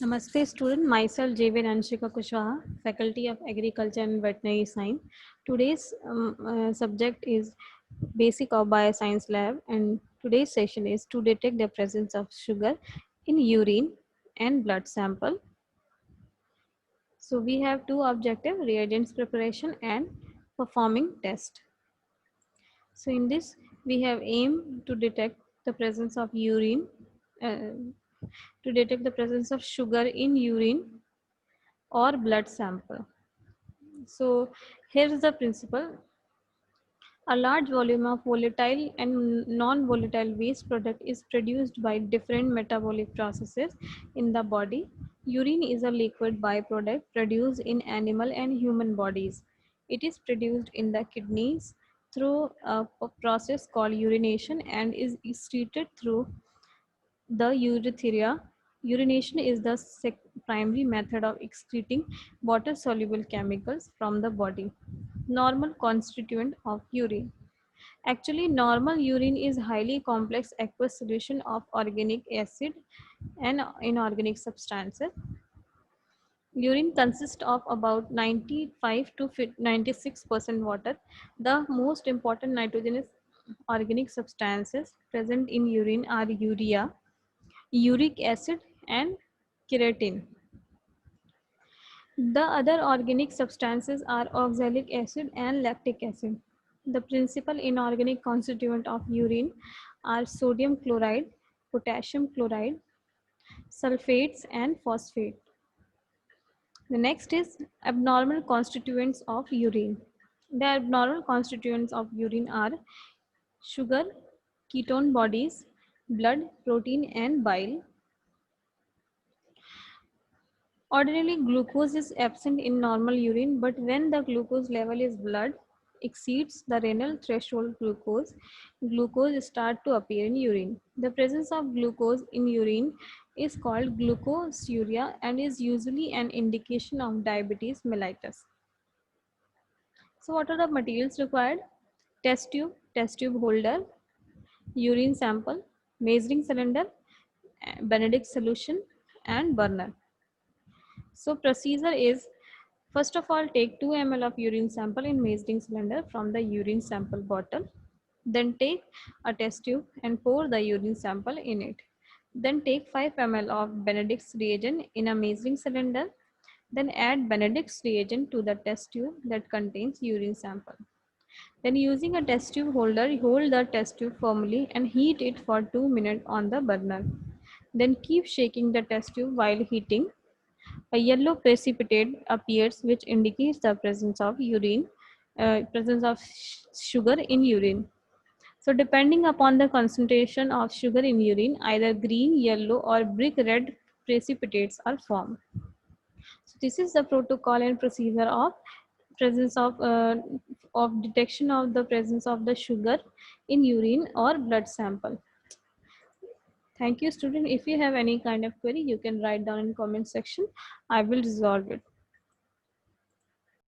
Namaste student, myself J.V. Anshika Kushwaha, Faculty of Agriculture and Veterinary Science. Today's subject is Basic of Bioscience Lab, and today's session is to detect the presence of sugar in urine and blood sample. So we have two objectives, reagents preparation and performing test. So in this we have aimed to detect the presence of urine, uh, to detect the presence of sugar in urine or blood sample. So here is the principle. A large volume of volatile and non-volatile waste product is produced by different metabolic processes in the body. Urine is a liquid byproduct produced in animal and human bodies. It is produced in the kidneys through a process called urination and is excreted through the urethra. Urination is the primary method of excreting water-soluble chemicals from the body. Normal constituent of urine. Actually, normal urine is highly complex aqueous solution of organic acid and inorganic substances. Urine consists of about 95 to 96% water. The most important nitrogenous organic substances present in urine are urea, uric acid and keratin. The other organic substances are oxalic acid and lactic acid. The principal inorganic constituent of urine are sodium chloride, potassium chloride, sulfates and phosphate. The next is abnormal constituents of urine. The abnormal constituents of urine are sugar, ketone bodies, blood, protein and bile. Ordinarily, glucose is absent in normal urine, but when the glucose level is blood exceeds the renal threshold glucose start to appear in urine. The presence of glucose in urine is called glucosuria and is usually an indication of diabetes mellitus. So what are the materials required? Test tube holder, urine sample, measuring cylinder, Benedict solution and burner. So procedure is, first of all, take 2 ml of urine sample in measuring cylinder from the urine sample bottle. Then take a test tube and pour the urine sample in it. Then take 5 ml of Benedict's reagent in a measuring cylinder. Then add Benedict's reagent to the test tube that contains urine sample. Then using a test tube holder, hold the test tube firmly and heat it for 2 minutes on the burner. Then keep shaking the test tube while heating. A yellow precipitate appears which indicates the presence of sugar in urine. So depending upon the concentration of sugar in urine, either green, yellow or brick red precipitates are formed. So this is the protocol and procedure of presence of detection of the presence of the sugar in urine or blood sample. Thank you, student. If you have any kind of query, you can write down in comment section. I will resolve it.